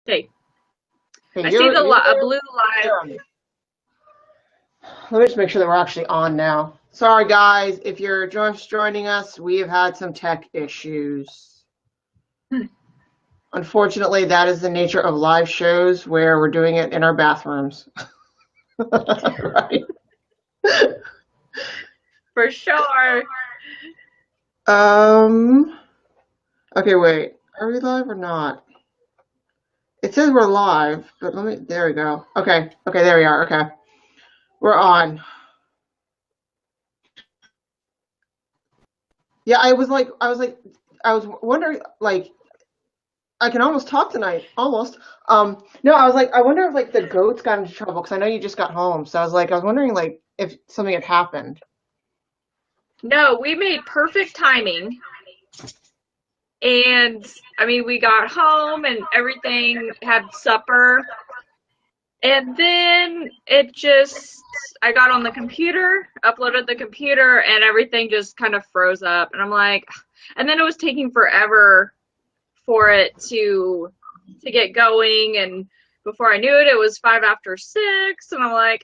Okay. Hey, I see the blue live. Let me just make sure that we're actually on now. Sorry, guys, if you're just joining us, we have had some tech issues. Unfortunately, that is the nature of live shows where we're doing it in our bathrooms. Right? For sure. Okay, wait. Are we live or not? It says we're live, but there we go. Okay, there we are. Okay. We're on. Yeah, I was wondering, like, I can almost talk tonight, almost. No, I was like, I wonder if like the goats got into trouble because I know you just got home, so I was wondering like if something had happened. No, we made perfect timing. And I mean, we got home and everything, had supper. And then I got on the computer, uploaded the computer, and everything just kind of froze up. And I'm like, and then it was taking forever for it to get going. And before I knew it, it was 5 after 6. And I'm like,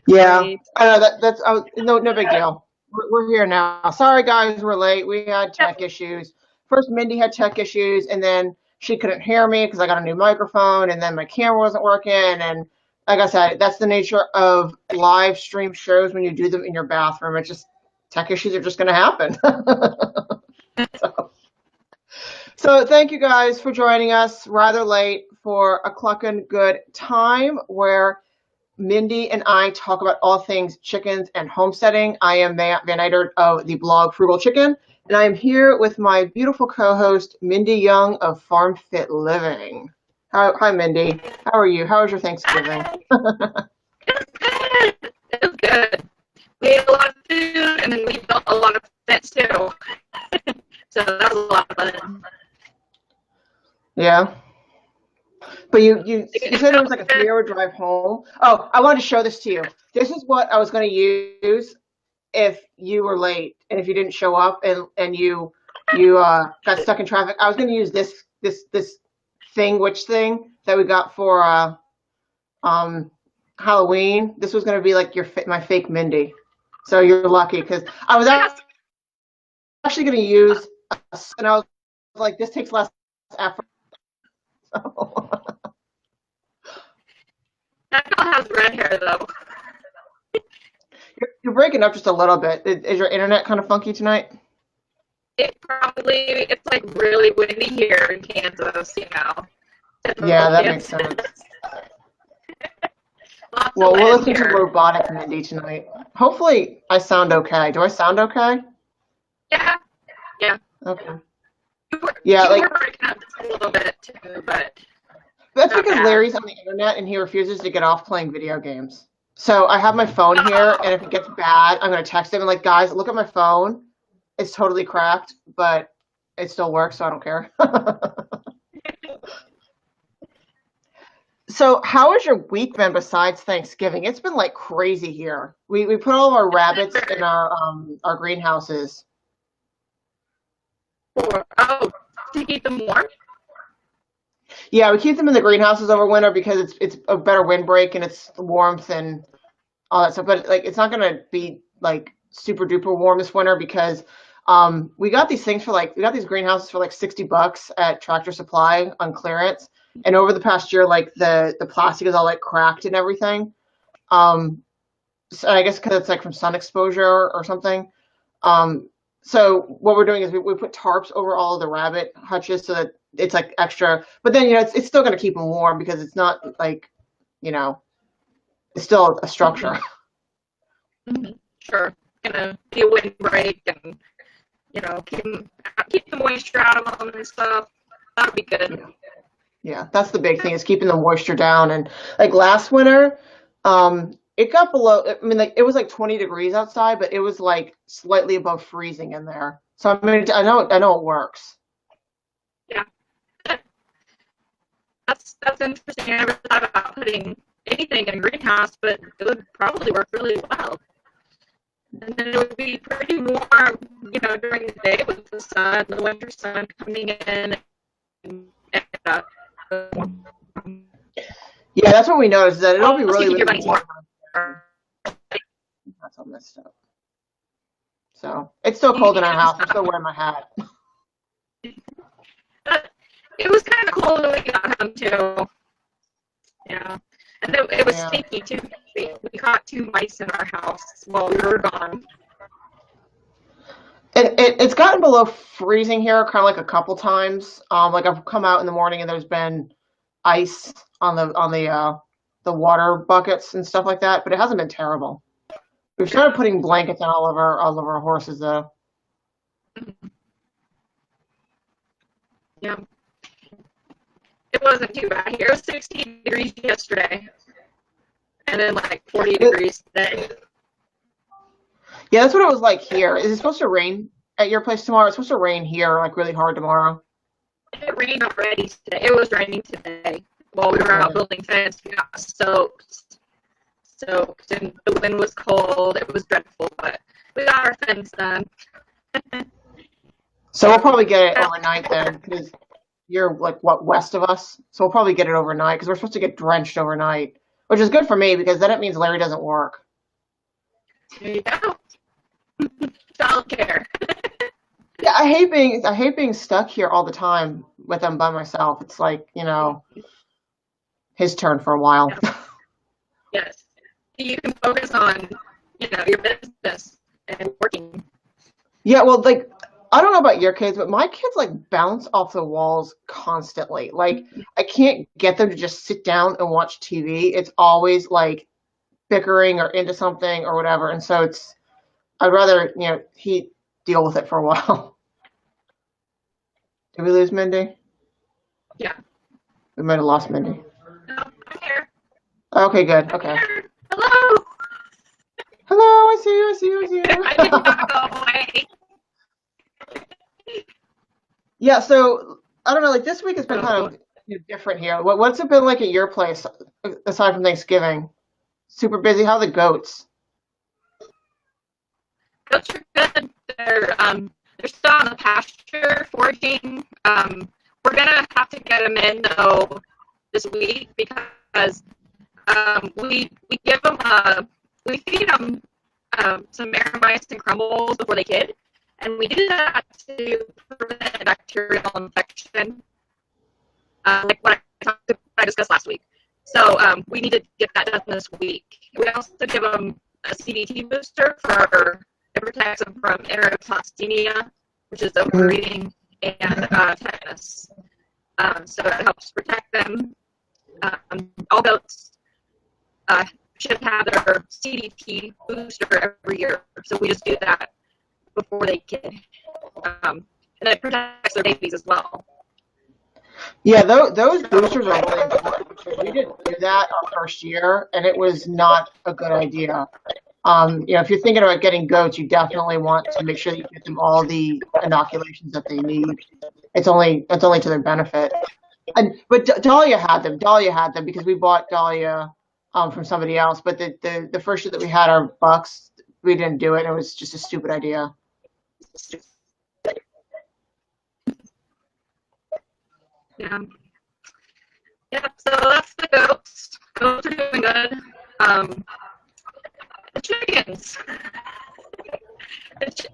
Yeah, great. I know that's no big deal. We're here now. Sorry, guys, we're late. We had tech issues. First, Mindy had tech issues, and then she couldn't hear me because I got a new microphone, and then my camera wasn't working. And like I said, that's the nature of live stream shows when you do them in your bathroom. It's just tech issues are just going to happen. So thank you guys for joining us rather late for a Cluckin Good Time where Mindy and I talk about all things chickens and homesteading. I am Matt Van Eidert of the blog Frugal Chicken, and I am here with my beautiful co-host, Mindy Young of Farm Fit Living. Hi, Mindy. How are you? How was your Thanksgiving? It was good. We ate a lot of food, and then we built a lot of fence too. So that was a lot of fun. Yeah. But you said it was like a 3-hour drive home. Oh, I wanted to show this to you. This is what I was going to use if you were late and if you didn't show up and you got stuck in traffic. I was going to use this witch thing that we got for Halloween. This was going to be like my fake Mindy. So you're lucky because I was actually going to use, and I was like, this takes less effort. So. That girl has red hair though. You're breaking up just a little bit. Is your internet kind of funky tonight? It's like really windy here in Kansas, you know. Yeah, that makes sense. Well, we're listening to Robotic Mindy tonight. Hopefully I sound okay. Do I sound okay? Yeah. Okay. Yeah, you were breaking up just a little bit too, but that's because Larry's on the internet and he refuses to get off playing video games. So I have my phone here, and if it gets bad, I'm going to text him and like, guys, look at my phone. It's totally cracked, but it still works, so I don't care. So how has your week been besides Thanksgiving? It's been like crazy here. We put all of our rabbits in our greenhouses. To keep them warm? Yeah, we keep them in the greenhouses over winter because it's a better windbreak and it's warmth and all that stuff. But like it's not gonna be like super duper warm this winter because we got these greenhouses for like $60 at Tractor Supply on clearance. And over the past year, like the plastic is all like cracked and everything. So I guess because it's like from sun exposure or something. So what we're doing is we put tarps over all of the rabbit hutches so that it's like extra. But then it's still going to keep them warm because it's not like it's still a structure. Mm-hmm. Sure, gonna be a windbreak and keep the moisture out of them and stuff. That'll be good. Yeah, that's the big thing is keeping the moisture down. And like last winter, it got below. I mean, like it was like 20 degrees outside, but it was like slightly above freezing in there. So I mean, I know it works. Yeah, that's interesting. I never thought about putting anything in a greenhouse, but it would probably work really well. And then it would be pretty warm, during the day with the sun, the winter sun coming in, and Yeah, that's what we noticed, is that it'll be Unless you really, keep your really bunnies warm. more. That's all messed up. So it's still cold in our house. I'm still wearing my hat. But it was kind of cold when we got home too. Yeah, and it was Yeah. stinky too. We caught 2 mice in our house while we were gone. It's gotten below freezing here, kind of like a couple times. Like I've come out in the morning and there's been ice on the water buckets and stuff like that, but it hasn't been terrible. We've started putting blankets on all of our horses though. Yeah, it wasn't too bad here. It was 16 degrees yesterday, and then like 40 degrees today. Yeah, that's what it was like here. Is it supposed to rain at your place tomorrow? It's supposed to rain here like really hard tomorrow. It rained already today. It was raining today while we were out Yeah. building fence. We got soaked, and the wind was cold. It was dreadful, but we got our fence done. So we'll probably get it overnight then, because you're like what, west of us? So we'll probably get it overnight because we're supposed to get drenched overnight, which is good for me because then it means Larry doesn't work. There you go. Childcare. Yeah, I hate being stuck here all the time with him by myself. It's like, his turn for a while. Yeah. Yes. You can focus on, your business and working. Yeah, well, like I don't know about your kids, but my kids like bounce off the walls constantly. Like I can't get them to just sit down and watch TV. It's always like bickering or into something or whatever. And so I'd rather, he deal with it for a while. Did we lose Mindy? Yeah. We might have lost Mindy. No, I'm here. Okay, good. I'm Okay. here. Hello. Hello, I see you, I see you, I see I did you. not go away. Yeah, so I don't know, like this week has been kind of different here. What's it been like at your place aside from Thanksgiving? Super busy. How are the goats? Goats are good. They're still on the pasture foraging. We're gonna have to get them in though this week because we give them we feed them some Aromycin crumbles before they kid, and we do that to prevent bacterial infection, like what I discussed last week. So we need to get that done this week. We also give them a CDT booster for it protects them from enterotoxemia, which is overeating, and tetanus. So it helps protect them. All goats should have their CDT booster every year, so we just do that before they kid. And it protects their babies as well. Yeah, those boosters are really important because we didn't do that our first year, and it was not a good idea. If you're thinking about getting goats, you definitely want to make sure that you get them all the inoculations that they need. It's only to their benefit. But Dahlia had them. Dahlia had them because we bought Dahlia from somebody else. But the first year that we had our bucks, we didn't do it. It was just a stupid idea. Yeah. Yeah, so that's the goats. Goats are doing good. The chickens.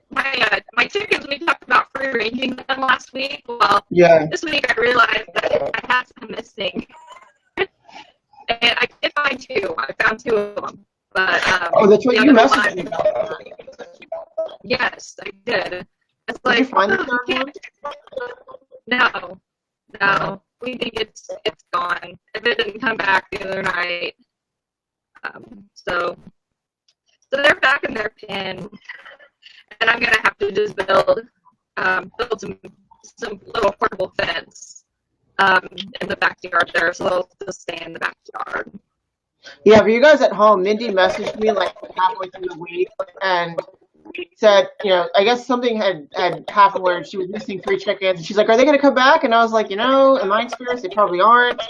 My chickens, we talked about free ranging them last week. Well, Yeah. this week I realized that I had some missing. And I did find 2. I found 2 of them. But Oh, that's what the you other messaged me one, about. yes, I did. It's Did you like, find the oh, third one? no. We think it's gone. If it didn't come back the other night. So they're back in their pen, and I'm gonna have to just build some little portable fence in the backyard there, so they'll just stay in the backyard. Yeah, for you guys at home, Mindy messaged me like halfway through the week and said, I guess something had happened where she was missing 3 chickens. And she's like, are they going to come back? And I was like, in my experience, they probably aren't.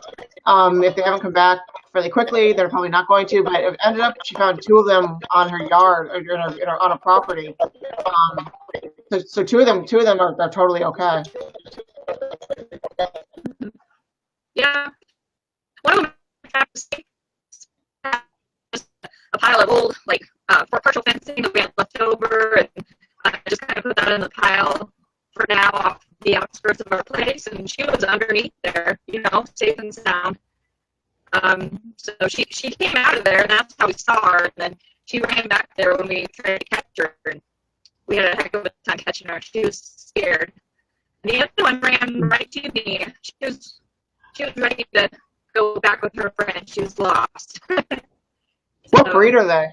If they haven't come back fairly quickly, they're probably not going to. But it ended up she found 2 of them on her yard or on a property. So 2 of them are totally okay. Yeah, parts of our place, and she was underneath there, safe and sound. So she came out of there, and that's how we saw her. And then she ran back there when we tried to catch her, and we had a heck of a time catching her. She was scared. And the other one ran right to me. She was ready to go back with her friend. She was lost. What breed are they?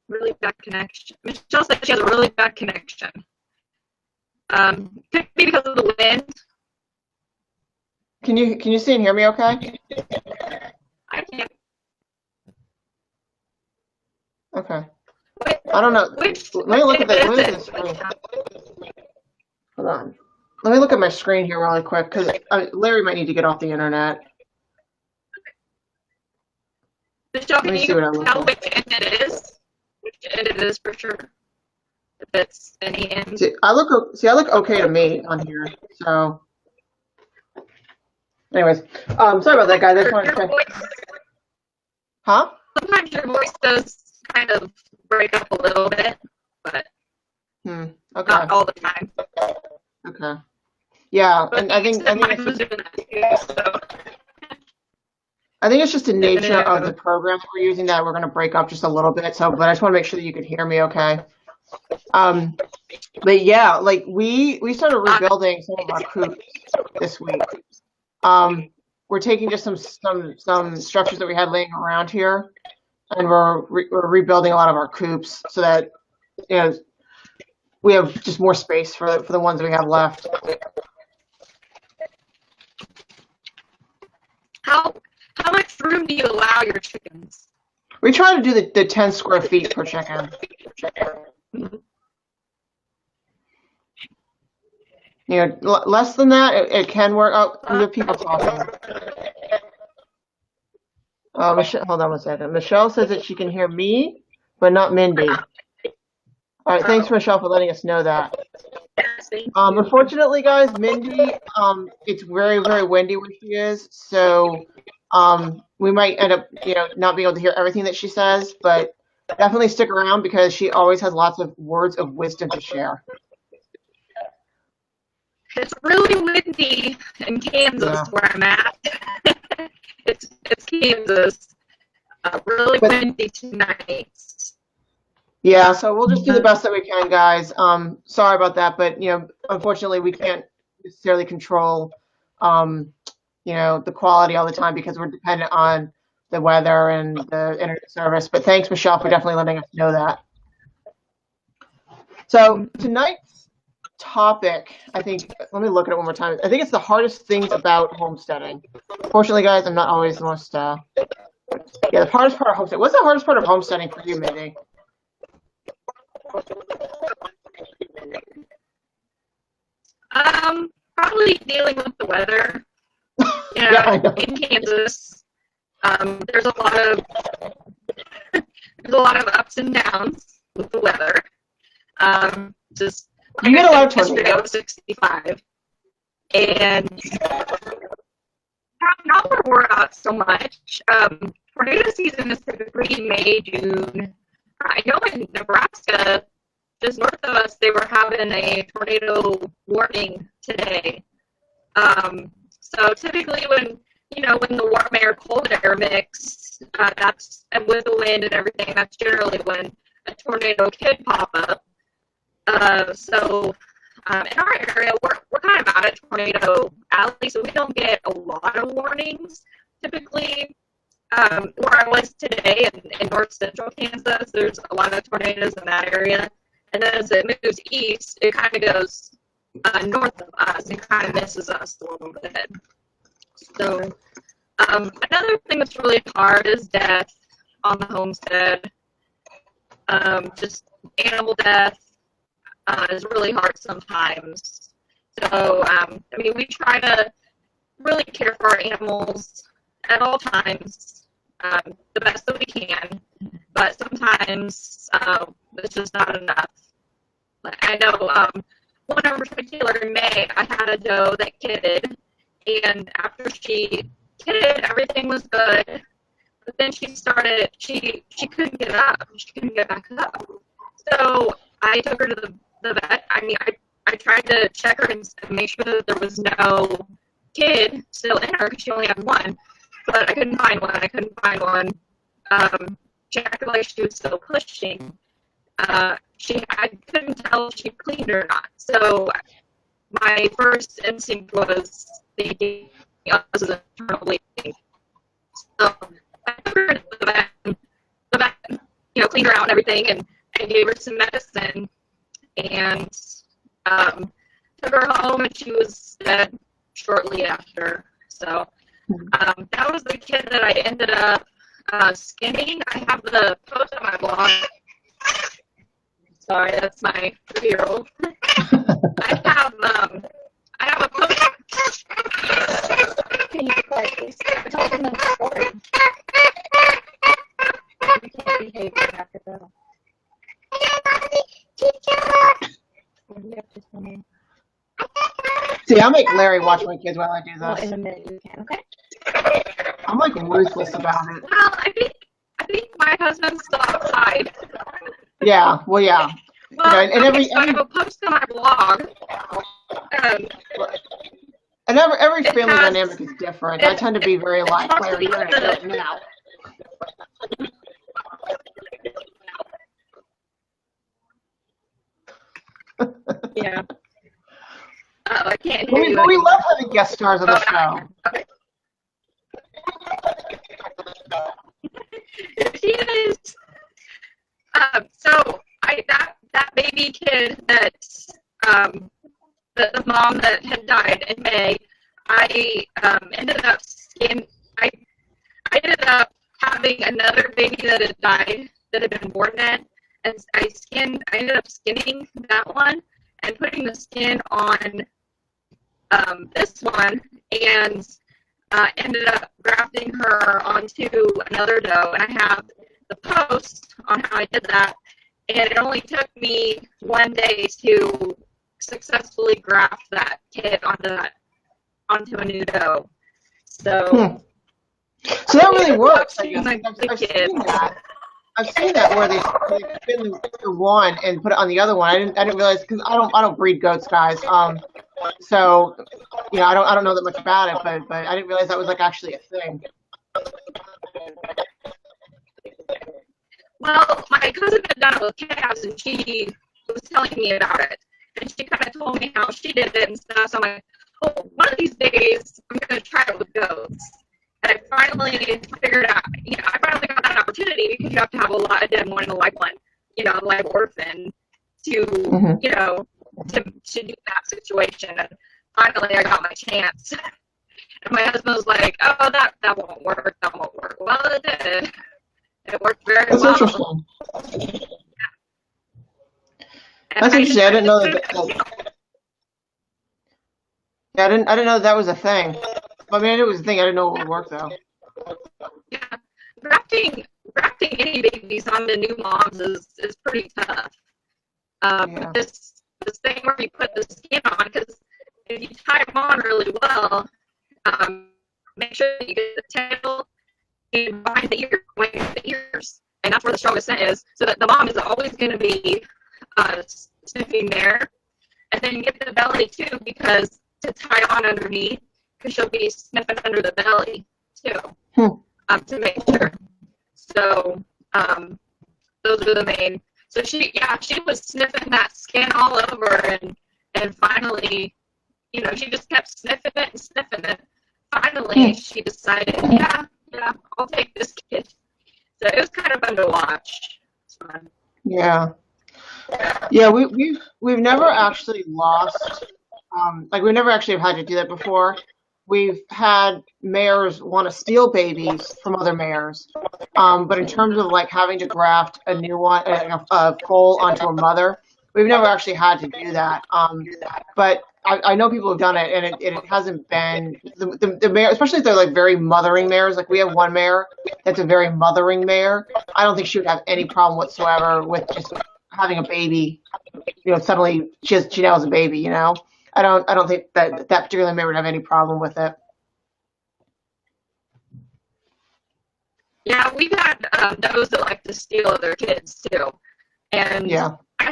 Really bad connection. Michelle said she has a really bad connection. Could be because of the wind. Can you see and hear me okay? I can't. Okay. I don't know. Let me look at the screen. Hold on. Let me look at my screen here really quick, because Larry might need to get off the internet. Michelle, can you tell which end it is? Which end it is for sure? If it's any end. See, I look okay to me on here. So, anyways, sorry about that, guys. I just wanted to check. Huh? Sometimes your voice does kind of break up a little bit, but okay. Not all the time. Okay. Yeah, but and I think it's just the nature of the programs we're using that we're going to break up just a little bit. So, but I just want to make sure that you could hear me okay. But yeah, like we started rebuilding some of our coops this week. We're taking just some structures that we had laying around here, and we're rebuilding a lot of our coops so that we have just more space for the ones that we have left. How much room do you allow your chickens? We try to do the 10 square feet per chicken. Less than that, it can work. Oh, we have people talking. Michelle, hold on one second. Michelle says that she can hear me, but not Mindy. All right, thanks, Michelle, for letting us know that. Unfortunately, guys, Mindy, it's very, very windy where she is, so we might end up, not being able to hear everything that she says, but definitely stick around because she always has lots of words of wisdom to share. It's really windy in Kansas where I'm at. It's Kansas. Really windy tonight. Yeah, so we'll just do the best that we can, guys. Sorry about that, but unfortunately, we can't necessarily control, the quality all the time because we're dependent on the weather and the internet service. But thanks, Michelle, for definitely letting us know that. So tonight's topic, I think, let me look at it one more time. I think it's the hardest things about homesteading. Fortunately, guys, I'm not always the most. The hardest part of homesteading. What's the hardest part of homesteading for you, Mindy? Probably dealing with the weather. In Kansas, there's a lot of ups and downs with the weather. Just you get a lot of tornadoes. 65, and not where we're at so much. Tornado season is typically May, June. I know in Nebraska, just north of us, they were having a tornado warning today. So typically when the warm air, cold air mix, and with the wind and everything, that's generally when a tornado could pop up. So in our area, we're kind of out of tornado alley, so we don't get a lot of warnings. Typically, where I was today in north central Kansas, there's a lot of tornadoes in that area. And then as it moves east, it kind of goes north of us and kind of misses us a little bit. So another thing that's really hard is death on the homestead. Just animal death is really hard sometimes. So, we try to really care for our animals at all times, the best that we can, but sometimes it's just not enough. I know one in particular in May, I had a doe that kidded, and after she kidded, everything was good, but then she couldn't get up. She couldn't get back up. So I took her to the vet. I I tried to check her and make sure that there was no kid still in her because she only had one, but I couldn't find one. Checked like she was still pushing. I couldn't tell if she cleaned or not. So my first instinct was thinking, oh, this is internal bleeding. So I took her to the vet, cleaned her out and everything, and gave her some medicine, and took her home, and she was dead shortly after. So that was the kid that I ended up skinning. I have the post on my blog. Sorry, that's my 3-year-old. I have a post. Can you be quiet, please? I'm telling them the story. You can't behave right after that. See, I make Larry watch my kids while I do Well, this. in a minute you can, okay? I'm like ruthless about it. Well, I think my husband's still outside. Yeah, well, yeah. Well, and every so I have a post on my blog. every family dynamic is different. I tend to be very like Larry now. Yeah. I can't hear you. We love having guest stars on the show. Okay. She is. So that baby kid that the mom that had died in May, I ended up having another baby that had died that had been born then, and I ended up skinning that one and putting the skin on this one, and ended up grafting her onto another doe, and I have the post on how I did that, and it only took me 1 day to successfully graft that kid onto a new doe. So that really works. I guess. I've seen that where they spin the one and put it on the other one. I didn't realize, because I don't breed goats, guys. So I don't know that much about it, but I didn't realize that was like actually a thing. Well, my cousin had done it with calves, and she was telling me about it, and she kind of told me how she did it and stuff. So I'm like, oh, one of these days I'm going to try it with goats. And I finally figured out, I finally got that opportunity, because you have to have a dead one and a live one, a live orphan to, to do that situation. And finally I got my chance. And my husband was like, oh, that won't work. That won't work. Well, it did. It worked very well. That's interesting. And That's interesting. I didn't know that. Yeah, I didn't know that was a thing. I mean, I knew it was a thing. I didn't know it would work though. Yeah, grafting any babies onto new moms is pretty tough. Yeah. This thing where you put the skin on, because if you tie them on really well, make sure that you get the tail and behind the ears, and that's where the strongest scent is. So that the mom is always going to be sniffing there, and then you get the belly too, because to tie on underneath, because she'll be sniffing under the belly too, to make sure. So those are the main. So she was sniffing that skin all over, and finally, she just kept sniffing it and sniffing it. Finally, she decided, yeah, I'll take this kid. So it was kind of fun to watch. Yeah. Yeah, we've never actually lost. We've never actually had to do that before. We've had mares want to steal babies from other mares, but in terms of having to graft a new one, a foal onto a mother, we've never actually had to do that. But I know people have done it, and it hasn't been the mare, especially if they're very mothering mares. Like we have one mare that's a very mothering mare. I don't think she would have any problem whatsoever with just having a baby. Suddenly she now has a baby. I don't think that particular mare would have any problem with it. Yeah, we've had those that like to steal other kids too, and yeah. I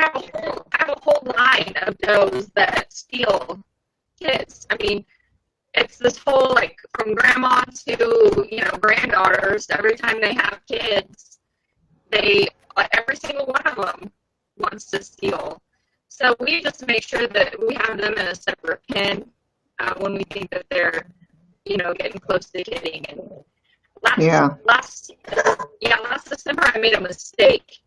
have have a whole line of does that steal kids. I mean, it's this whole, like, from grandma to, granddaughters, every time they have kids, they, like, every single one of them wants to steal. So we just make sure that we have them in a separate pen when we think that they're, getting close to kidding. And last December I made a mistake.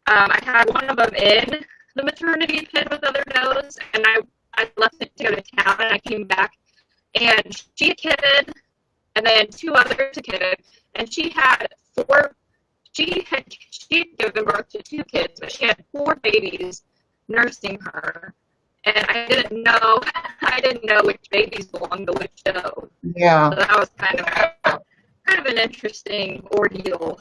I had one of them in the maternity pen with other does, and I left it to go to town, and I came back, and she had kidded, and then two others had kidded, and she had given birth to two kids, but she had four babies nursing her, and I didn't know which babies belonged to which doe. Yeah. So that was kind of an interesting ordeal.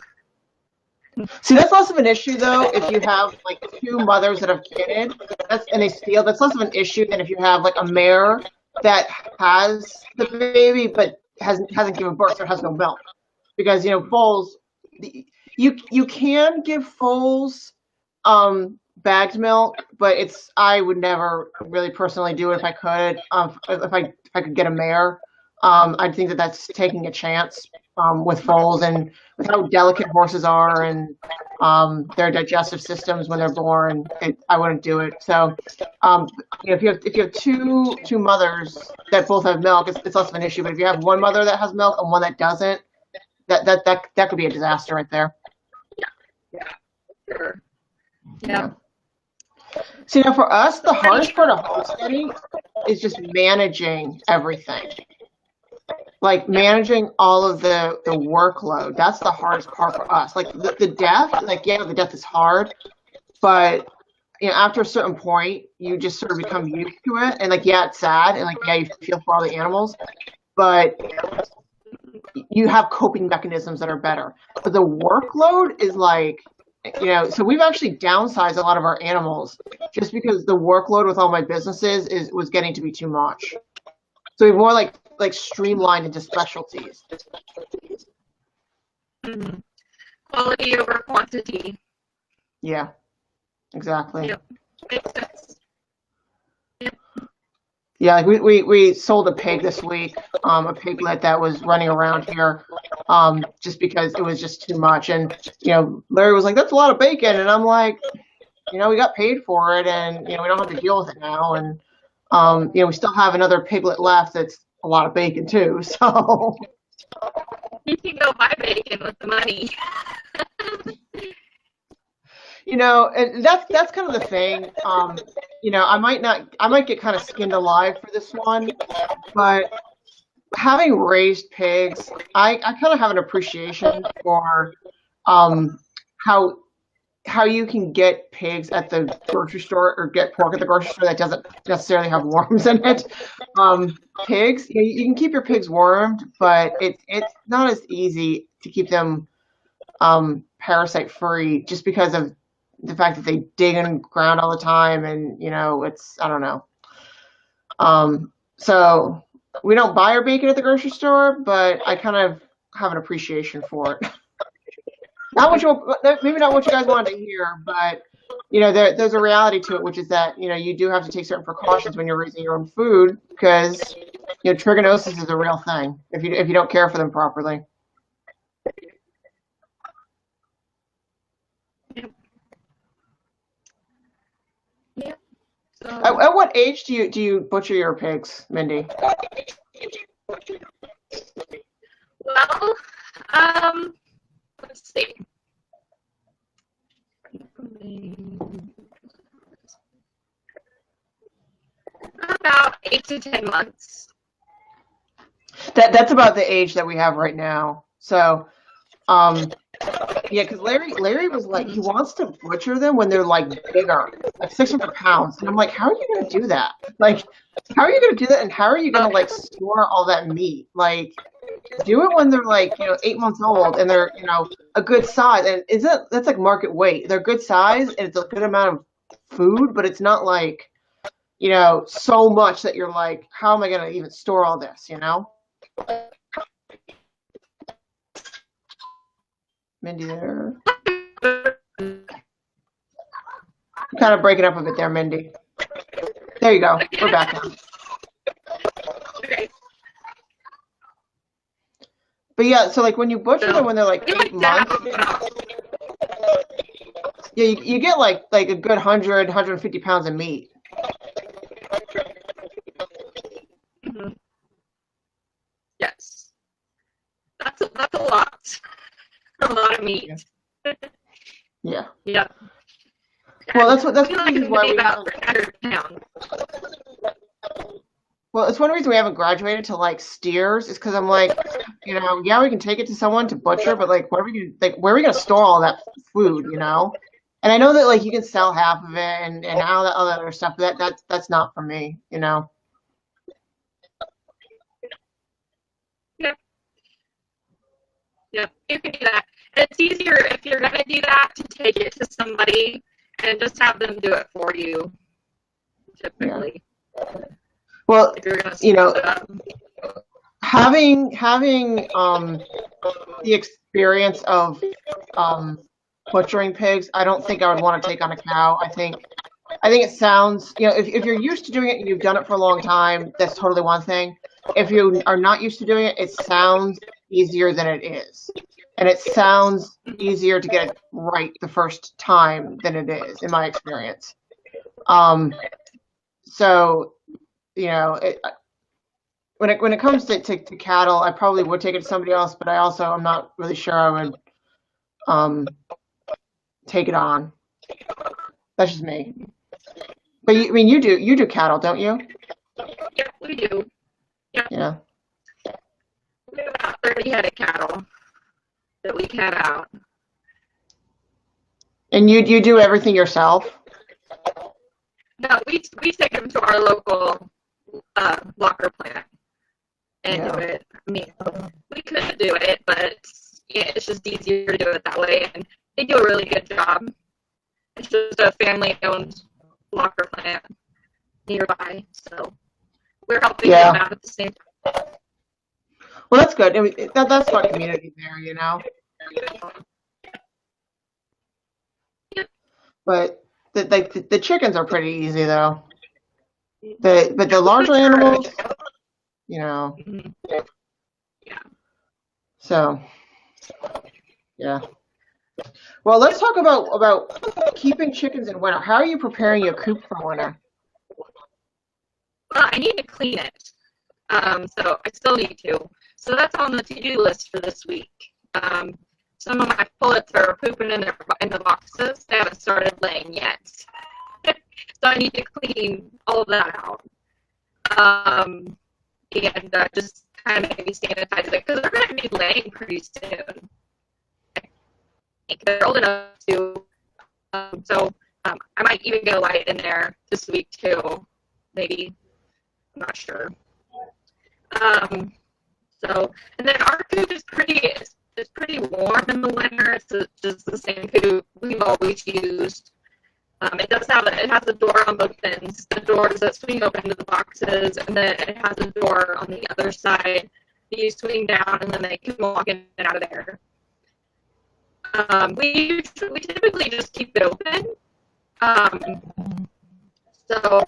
See, that's less of an issue though if you have like two mothers that have kidded, and they steal. That's less of an issue than if you have like a mare that has the baby but hasn't given birth, so it has no milk. Because foals, you can give foals bagged milk, but I would never really personally do it if I could. If I could get a mare, I think that that's taking a chance with foals and with how delicate horses are and their digestive systems when they're born. I wouldn't do it. So if you have two mothers that both have milk, it's less of an issue. But if you have one mother that has milk and one that doesn't, that could be a disaster right there. Yeah, sure. Yeah. See, now for us, the hardest part of homesteading is just managing everything. Like managing all of the workload. That's the hardest part for us. Like the death, the death is hard, but after a certain point, you just sort of become used to it. And it's sad, and you feel for all the animals, but you have coping mechanisms that are better. But the workload is so we've actually downsized a lot of our animals just because the workload with all my businesses was getting to be too much. So we've more like streamlined into specialties. Mm-hmm. Quality over quantity. Yeah, exactly. Yep. Makes sense. Yep. Yeah, we sold a pig this week, a piglet that was running around here, just because it was just too much. And Larry was like, "That's a lot of bacon," and I'm like, we got paid for it, and we don't have to deal with it now. And we still have another piglet left that's a lot of bacon too. So you can go buy bacon with the money. And that's kind of the thing. I might get kind of skinned alive for this one, but having raised pigs, I kind of have an appreciation for how you can get pigs at the grocery store or get pork at the grocery store that doesn't necessarily have worms in it. Pigs, you can keep your pigs wormed, but it's not as easy to keep them parasite free just because of the fact that they dig in the ground all the time, and I don't know. So we don't buy our bacon at the grocery store, but I kind of have an appreciation for it. Maybe not what you guys wanted to hear, but there's a reality to it, which is that you do have to take certain precautions when you're raising your own food because trichinosis is a real thing if you don't care for them properly. Yep. So, at what age do you butcher your pigs, Mindy? Well, let's see. About 8 to 10 months. That's about the age that we have right now. So, yeah, because Larry was like, he wants to butcher them when they're bigger, 600 pounds, and I'm like, how are you gonna do that? How are you gonna do that, and how are you gonna store all that meat? Do it when they're 8 months old and they're a good size, and that's market weight. They're good size and it's a good amount of food, but it's not so much that you're like, how am I gonna even store all this? Mindy, there. Kind kind of breaking up a bit there, Mindy. There you go. We're back now. Okay. But yeah, so like when you butcher them So when they're like we 8 months, yeah, you get like a good 150 pounds of meat. hmm Yes, that's a lot. A lot of meat. Yeah. Yeah. Yeah. Well, And that's I feel one like reason it's gonna why be we about haven't. 300 pounds. Well, it's one reason we haven't graduated to like steers is because I'm like, yeah, we can take it to someone to butcher, but like, what are we gonna like? Where are we gonna store all that food? And I know that like you can sell half of it and all that other stuff, but that's not for me. Yeah, yeah, you can do that. It's easier if you're gonna do that to take it to somebody and just have them do it for you. Yeah. Typically, Well, if you're gonna you split know, it up. having the experience of butchering pigs, I don't think I would want to take on a cow. I think it sounds, if you're used to doing it and you've done it for a long time, that's totally one thing. If you are not used to doing it, it sounds easier than it is. And it sounds easier to get it right the first time than it is, in my experience. Um, so, you know, it, when it comes to cattle, I probably would take it to somebody else, but I'm not really sure I would um, take it on. That's just me. But I mean, you do cattle, don't you? Yeah, we do. Yeah, Yeah. we have about 30 head of cattle that we cat out. And you do everything yourself? No, we take them to our local blocker plant and do Yeah. it. I mean, we could do it, but yeah, it's just easier to do it that way, and they do a really good job. It's just a family-owned blocker plant nearby, so we're helping them Yeah. out at the same Well, that's good. I mean, that's what community there. time. Yep. But the chickens are pretty easy though. But the Yeah, we larger butcher a animals, chicken. you know. Mhm. Yeah. So yeah. Well, let's talk about keeping chickens in winter. How are you preparing your coop for winter? Well, I need to clean it. So I still need to. So that's on the to-do list for this week. Um, some of my pullets are pooping in the boxes. They haven't started laying yet. So I need to clean all of that out. And just kind of maybe sanitize it because they're going to be laying pretty soon. I think they're old enough to. I might even get a light in there this week too. Maybe. I'm not sure. Um, and then our coop is pretty warm in the winter. It's just the same coop we've always used. It has a door on both ends. The doors that swing open to the boxes, and then it has a door on the other side that you swing down, and then they can walk in and out of there. We typically just keep it open. Um, so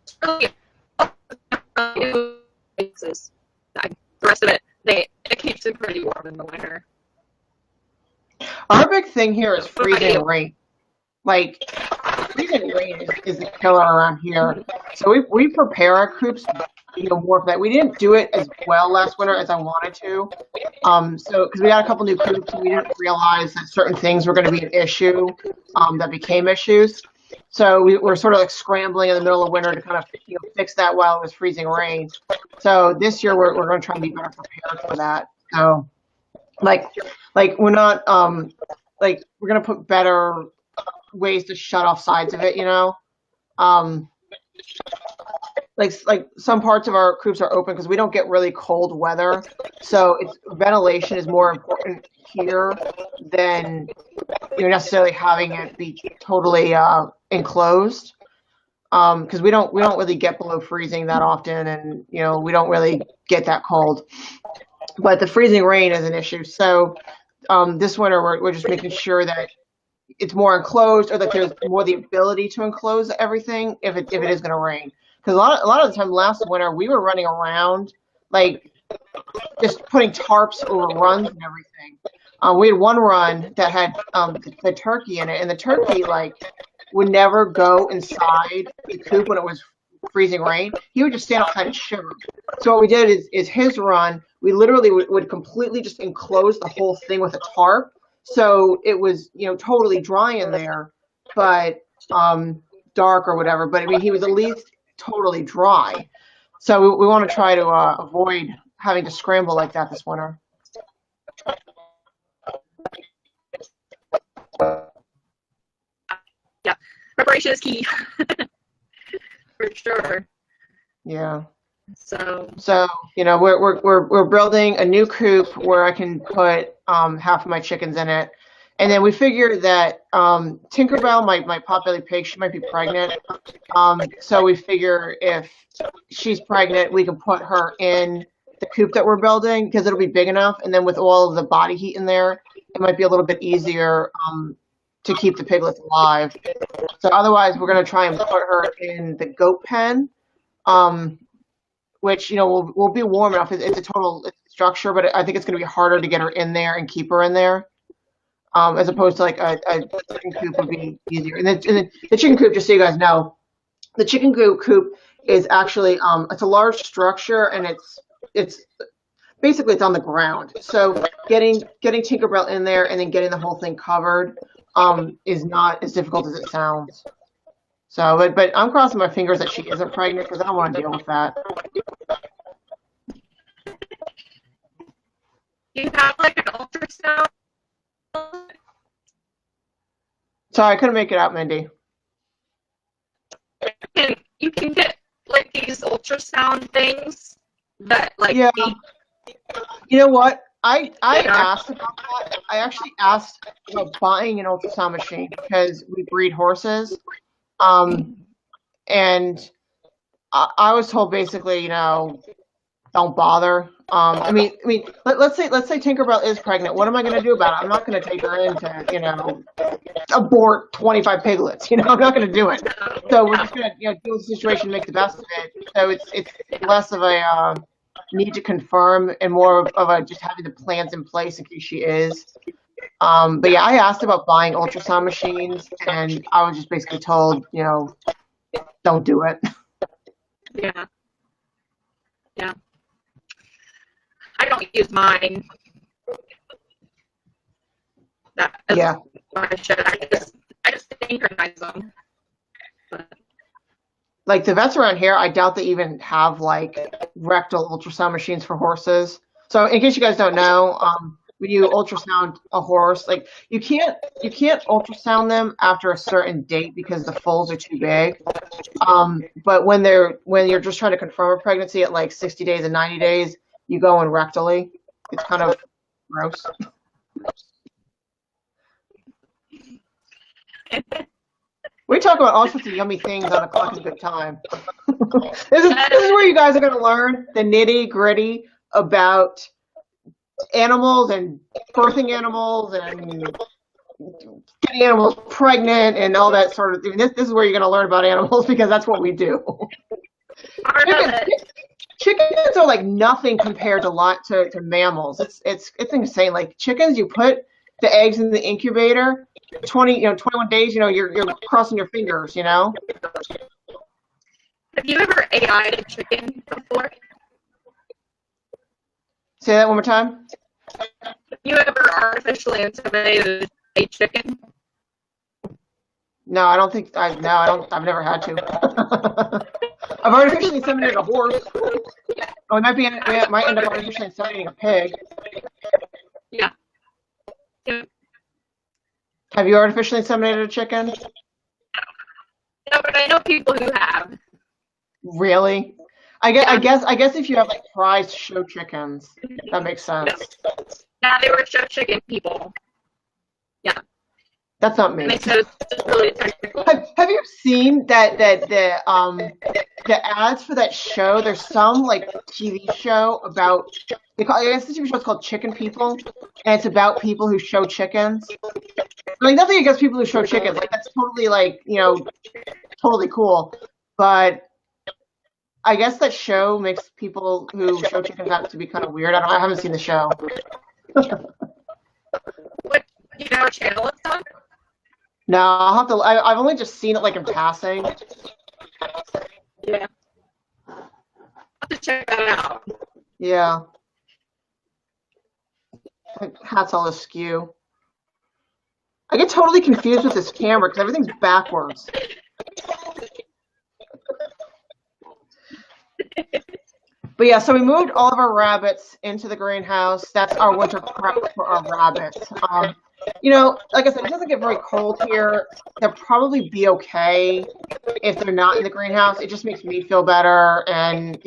it's really the rest of it keeps it pretty warm in the winter. Our big thing here is What about freezing you? rain. Like freezing rain is a killer around here. So we prepare our coops, more for that. We didn't do it as well last winter as I wanted to. So because we got a couple new coops, and we didn't realize that certain things were going to be an issue, that became issues. So we're sort of like scrambling in the middle of winter to kind of fix that while it was freezing rain. So this year we're going to try and be better prepared for that. So like we're not like we're going to put better ways to shut off sides of it. Um, like some parts of our coops are open because we don't get really cold weather, so it's ventilation is more important here than necessarily having it be totally enclosed. Because we don't really get below freezing that often, and we don't really get that cold. But the freezing rain is an issue. So this winter we're just making sure that it's more enclosed, or that there's more the ability to enclose everything if it is going to rain. Because a lot of the time last winter we were running around like just putting tarps over runs and everything. We had one run that had the turkey in it, and the turkey like would never go inside the coop when it was freezing rain. He would just stand outside and shiver. So what we did is his run. We literally would completely just enclose the whole thing with a tarp, so it was totally dry in there, but dark or whatever. But I mean, he was at least totally dry. So we want to try to avoid having to scramble like that this winter. Yeah, preparation is key for sure. Yeah. So So we're building a new coop where I can put half of my chickens in it, and then we figure that Tinkerbell, my potbelly pig, she might be pregnant. So we figure if she's pregnant, we can put her in the coop that we're building because it'll be big enough, and then with all of the body heat in there, it might be a little bit easier to keep the piglets alive. So otherwise, we're gonna try and put her in the goat pen. Um, which will be warm enough. It's a total structure, but I think it's going to be harder to get her in there and keep her in there, as opposed to like a chicken coop would be easier. And then the chicken coop, just so you guys know, the chicken coop is actually it's a large structure, and it's basically it's on the ground. So getting Tinkerbell in there and then getting the whole thing covered is not as difficult as it sounds. So, but I'm crossing my fingers that she isn't pregnant because I don't want to deal with that. you have like an ultrasound. Sorry, I couldn't make it out, Mindy. And you can get like these ultrasound things that like Yeah, you know what? I yeah. asked about that. I actually asked about buying an ultrasound machine because we breed horses. Um, and I was told basically, don't bother. Let's say Tinkerbell is pregnant. What am I going to do about it? I'm not going to take her in to, abort 25 piglets. I'm not going to do it. So we're just going to, deal with the situation, and make the best of it. So it's less of a need to confirm and more of a just having the plans in place in case she is. But yeah, I asked about buying ultrasound machines, and I was just basically told, don't do it. Yeah. Yeah. I don't use mine. That is Yeah. what I should. I just synchronize them. But Like the vets around here, I doubt they even have like rectal ultrasound machines for horses. So in case you guys don't know, when you ultrasound a horse, like you can't ultrasound them after a certain date because the foals are too big. But when you're just trying to confirm a pregnancy at like 60 days and 90 days, you go in rectally. It's kind of gross. We talk about all sorts of yummy things on a Cluckin Good Time. This is where you guys are going to learn the nitty gritty about animals and birthing animals and getting animals pregnant and all that sort of thing. This is where you're going to learn about animals because that's what we do. Chickens, chickens are like nothing compared to mammals. It's insane. Like chickens, you put the eggs in the incubator, 21 days. You're crossing your fingers. have you ever AI'd a chicken before? Say that one more time. Have you ever artificially inseminated a chicken? No, I don't think I. No, I don't. I've never had to. I've artificially inseminated a horse. Oh, it might end up artificially inseminating a pig. Yeah. Yeah. Have you artificially inseminated a chicken? No, but I know people who have. Really? I guess if you have like prized show chickens, that makes sense. Yeah, they were show chicken people. Yeah. That's not me. And they said it's really technical. Have you seen that the ads for that show? There's some like TV show about I guess the TV show is called Chicken People, and it's about people who show chickens. Like nothing against people who show chickens. Like that's totally like, totally cool. But I guess that show makes people who show chickens out to be kind of weird. I haven't seen the show. What, you know what channel it's on? No, I'll have to. I've only just seen it like in passing. Yeah. I'll have to check that out. Yeah, like hat's all askew. I get totally confused with this camera because everything's backwards. But yeah, so we moved all of our rabbits into the greenhouse. That's our winter prep for our rabbits. Like I said, it doesn't get very cold here. They'll probably be okay if they're not in the greenhouse. It just makes me feel better. And,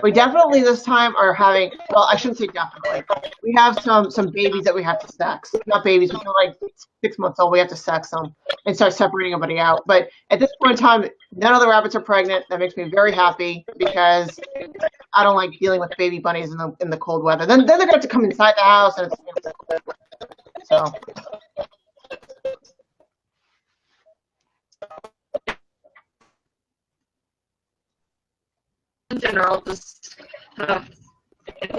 we definitely this time are having, well, I shouldn't say definitely. We have some babies that we have to sex. Not babies, but they're like 6 months old. We have to sex them and start separating everybody out. But at this point in time, none of the rabbits are pregnant. That makes me very happy because I don't like dealing with baby bunnies in the cold weather. Then they're going to have to come inside the house, and so. In general, just in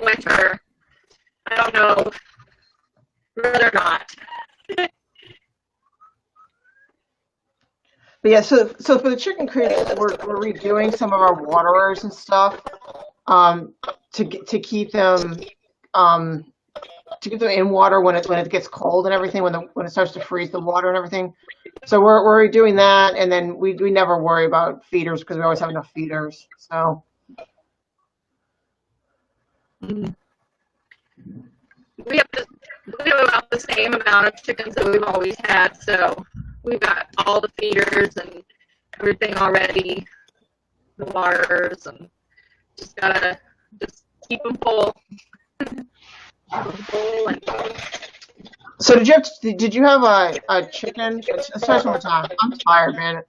winter, I don't know, rather not. But yeah, so for the chicken coops, we're redoing some of our waterers and stuff to keep them in water when it gets cold and everything, when it starts to freeze the water and everything. So we're doing that, and then we never worry about feeders because we always have enough feeders. So. We have about the same amount of chickens that we've always had, so we've got all the feeders and everything already, the waters, and just gotta keep them full. So did you have a chicken? Let's try one more time. I'm tired, man.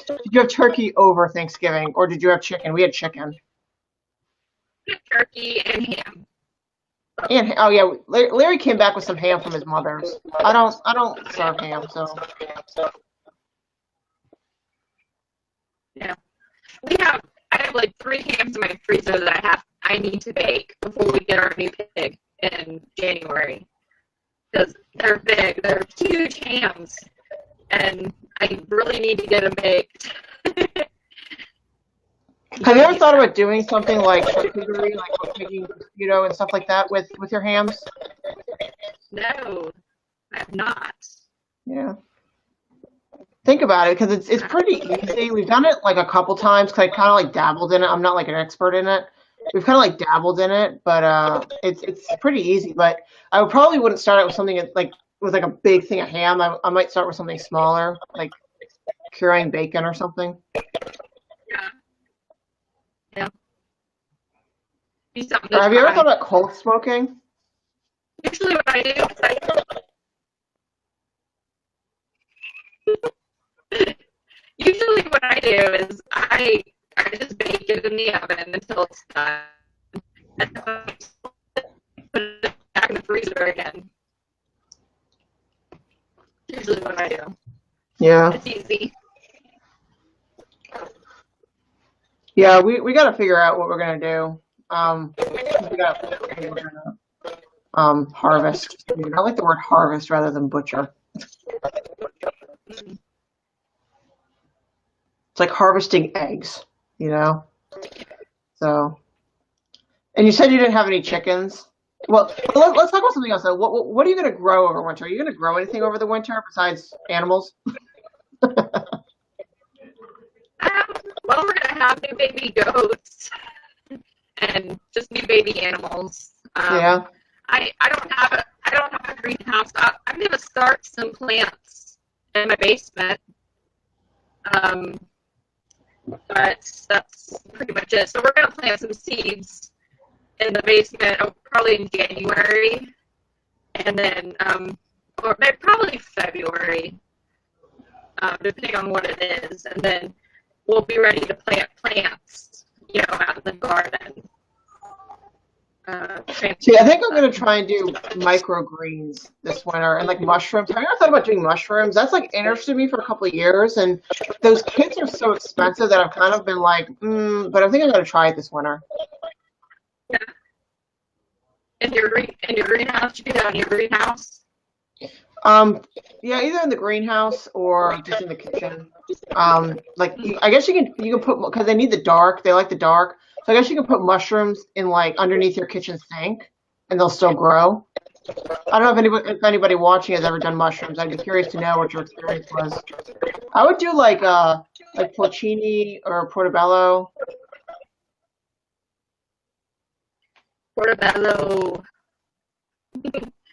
Did you have turkey over Thanksgiving, or did you have chicken? We had chicken. Turkey and ham. And oh yeah, Larry came back with some ham from his mother's. I don't serve ham, so. Yeah, I have like 3 hams in my freezer that I need to bake before we get our new pig in January. Because they're big, they're huge hams, and I really need to get them baked. Have you ever thought about doing something like charcuterie, like making and stuff like that with your hams? No, I have not. Yeah. Think about it because it's pretty easy. We've done it like a couple times because I kind of like dabbled in it. I'm not like an expert in it. We've kind of like dabbled in it, but it's pretty easy. But I probably wouldn't start out with something like with like a big thing of ham. I might start with something smaller, like curing bacon or something. Yeah. Yeah. Or have you ever thought about cold smoking? Usually what I do is I just bake it in the oven until it's done. And then I put it back in the freezer again. Usually what I do. Yeah. It's easy. Yeah, we got to figure out what we're gonna do. We got to figure out what we're gonna harvest. I like the word harvest rather than butcher. It's like harvesting eggs, So, and you said you didn't have any chickens. Well, let's talk about something else. Though. What are you going to grow over winter? Are you going to grow anything over the winter besides animals? Well, we're going to have new baby goats and just new baby animals. Yeah. I don't have a greenhouse. I'm going to start some plants in my basement. But that's pretty much it. So we're going to plant some seeds in the basement, probably in January, and then, or maybe probably February, depending on what it is. And then we'll be ready to plant plants, out in the garden. See, I think I'm But gonna try and do microgreens this winter and like mushrooms. Have you ever thought about doing mushrooms? That's like interested me for a couple of years, and those kits are so expensive that I've kind of been like, but I think I'm gonna try it this winter. yeah, in your greenhouse, you do that in your greenhouse. Um, yeah, either in the greenhouse or just in the kitchen. Like I guess you can put because they need the dark. They like the dark, so I guess you can put mushrooms in like underneath your kitchen sink, and they'll still grow. I don't know if anybody watching has ever done mushrooms. I'd be curious to know what your experience was. I would do like porcini or portobello. Portobello.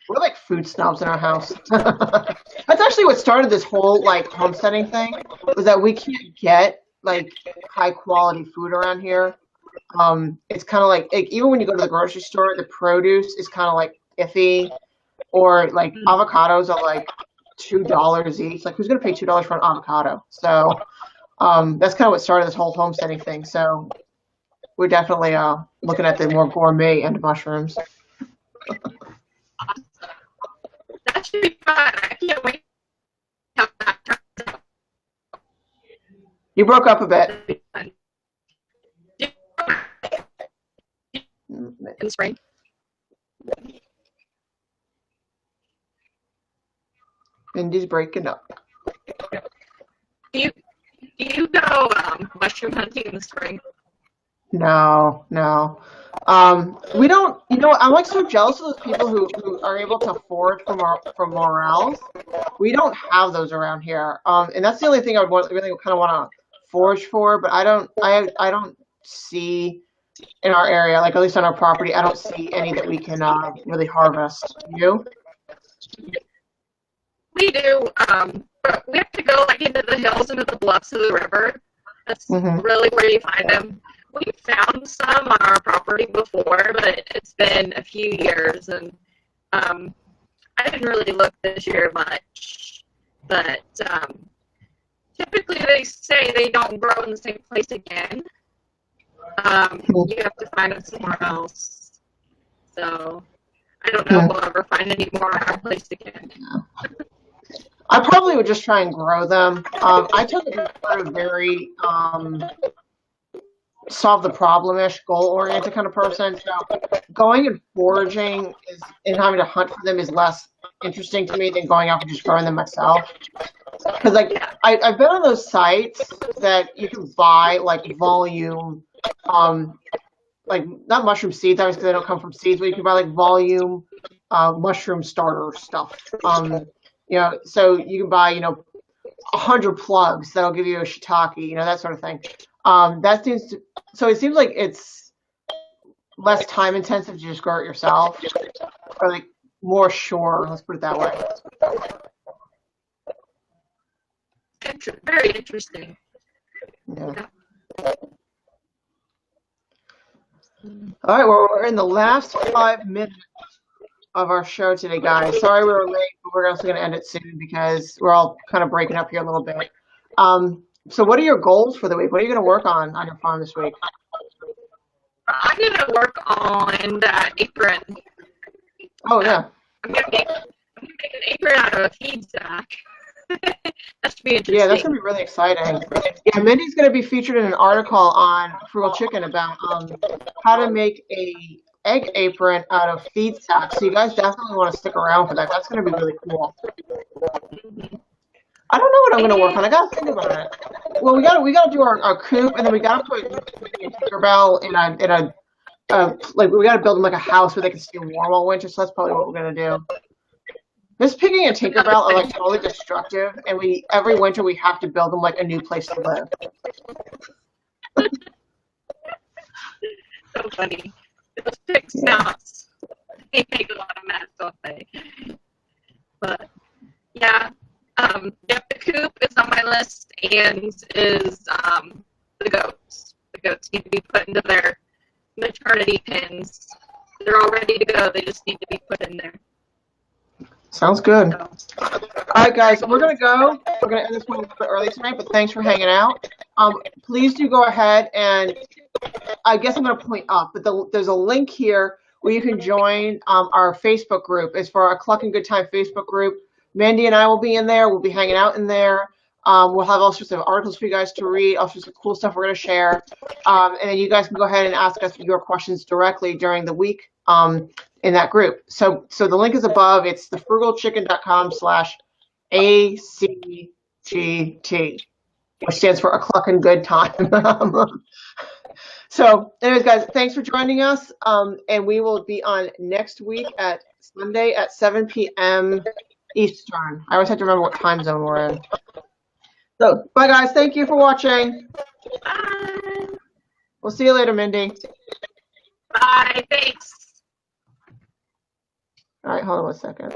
We're like food snobs in our house. That's actually what started this whole like homesteading thing was that we can't get like high quality food around here. It's kind of like even when you go to the grocery store, the produce is kind of like iffy, or like avocados are like $2 each. Like who's gonna pay $2 for an avocado? So that's kind of what started this whole homesteading thing. So we're definitely looking at the more gourmet end of mushrooms. That should be fun. I can't wait to have that You broke up a bit. fun. In the spring. Indy's breaking up. Do you do you go mushroom hunting in the spring? No, no. We don't. You know, I'm like so jealous of those people who are able to forage from morels. We don't have those around here. And that's the only thing I would really kind of want to forage for. But I don't see in our area, like at least on our property, I don't see any that we can really harvest. You? We do, but we have to go like into the hills, into the bluffs of the river. That's Hmm. really where you find them. We found some on our property before, but it's been a few years, and um, I didn't really look this year much. But typically, they say they don't grow in the same place again. You have to find them somewhere else. So I don't know if we'll ever find any more on our place again. I probably would just try and grow them. I took it as a very solve the problem-ish, goal-oriented kind of person. So going and foraging and having to hunt for them is less interesting to me than going out and just growing them myself. Because like Yeah. I've been on those sites that you can buy like volume, um, like not mushroom seeds, obviously because they don't come from seeds, but you can buy like volume mushroom starter stuff. So you can buy 100 plugs that'll give you a shiitake, that sort of thing. So it seems like it's less time intensive to just grow it yourself, or like more sure. Let's put it that way. Very interesting. Yeah. All right, well, we're in the last 5 minutes of our show today, guys. Sorry we were late, but we're also going to end it soon because we're all kind of breaking up here a little bit. So what are your goals for the week? What are you going to work on your farm this week? I'm gonna work on that apron. Oh, yeah. I'm gonna make an apron out of a feed sack. That should be Yeah, that's interesting. going to be really exciting. Yeah, Mindy's going to be featured in an article on Frugal Chicken about how to make a egg apron out of feed sacks. So you guys definitely want to stick around for that. That's going to be really cool. I don't know what I'm going to work on. I got to think about it. Well, we gotta do our coop, and then we got to put Tinkerbell like we got to build them like a house where they can stay warm all winter. So that's probably what we're going to do. Miss Piggy and Tinkerbell are like totally destructive, and every winter we have to build them like a new place to live. So funny. Those pig snouts. They make a lot of mess, don't they? But yeah. Yep, the coop is on my list, and is the goats. The goats need to be put into their maternity pens. They're all ready to go. They just need to be put in there. Sounds good. So, All right, guys, we're gonna go. We're gonna end this one a little bit early tonight, but thanks for hanging out. Please do go ahead and I guess I'm gonna point up, but there's a link here where you can join our Facebook group. It's for our Cluckin Good Time Facebook group. Mandy and I will be in there. We'll be hanging out in there. We'll have all sorts of articles for you guys to read, all sorts of cool stuff we're going to share. And then you guys can go ahead and ask us your questions directly during the week in that group. So the link is above. It's thefrugalchicken.com/ACGT, which stands for A Cluckin Good Time. So anyways, guys, thanks for joining us. And we will be on next week at Sunday at 7 p.m. Eastern. I always have to remember what time zone we're in. So bye, guys. Thank you for watching. Bye. We'll see you later, Mindy. Bye. Thanks. All right, hold on one second.